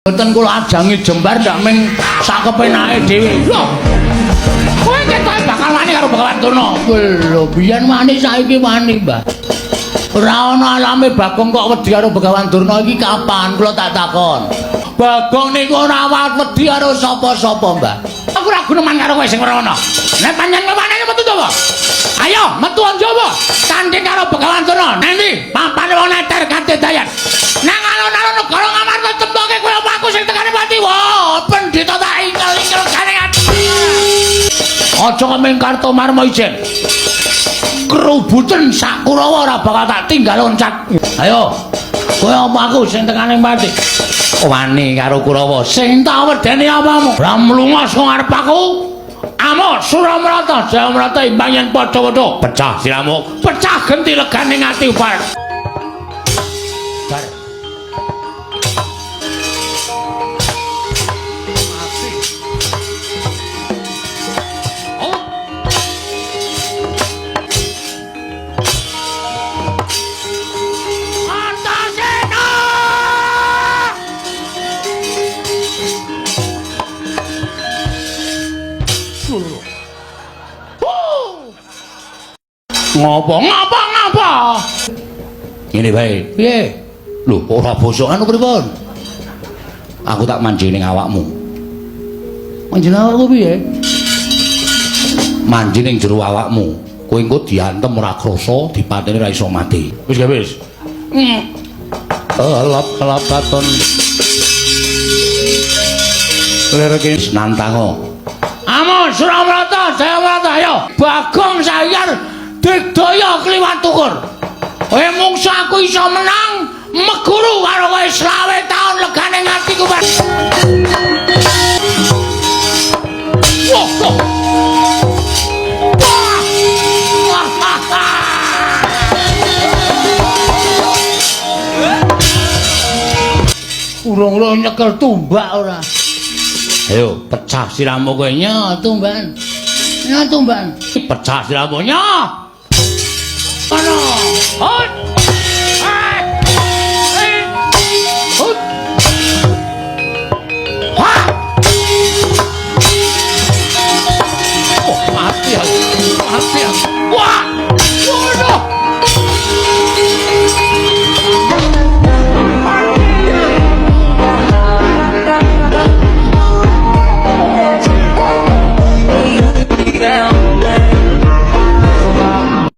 Mboten kula ajangi jembar ndak ming sak kepenake dhewe. Lho. Kowe ketok bakal wani karo Begawan Durna. Lho, biyen wani saiki wani, Mbah. Ora ana alame Bagong kok wedi karo Begawan Durna iki kapan? Kula tak takon. Bagong niku ora wedi karo sapa-sapa, Mbah. Aku ora guneman karo kowe sing ora ana. Nek panjenengan wanene metu to, ayo, metu Jawa. Tanding karo Begawan Durna. Nanti papane wong neter kanthi dayan. Nang alon-alon negara ngamarta temboke kowe aku sing tekane pati. Wah, pendhita tak ingkel-ingkel kane ati. Aja kemengkarto marmo ijen. Kerubutan sak Kurawa ora bakal tak tinggal loncat. Ayo. Kowe apa aku sing tekane pati? Wani karo Kurawa. Sing tak wedeni apamu? Ra mlungos kok ngarep aku. Amuk Suramrata, Jayamrata imbang yen padha-padha. Pecah siramu. Pecah genti legane ati upar. Ngapa? Ngene bae. Piye? Lho, ora bosok anu pripun? Aku tak manjing ning awakmu. Manjing awakku piye? Manjing ning jero awakmu. Kowe engko diantem ora krasa, dipateni ora iso mati. Wis ga wis. Elap-elap katon. Lereke nantang. Amon Suramrata, Jayamrata ayo. Bagong sayar digdaya kliwat tukur. Kowe mungsu aku iso menang meguru karo kowe 20 taun legane ngatiku, Pak. Urung-urung nyekel tumbak ora. Ayo pecah siramu kowe nya tumban. Nya tumban. Pecah siramu nya. Ana. Hot.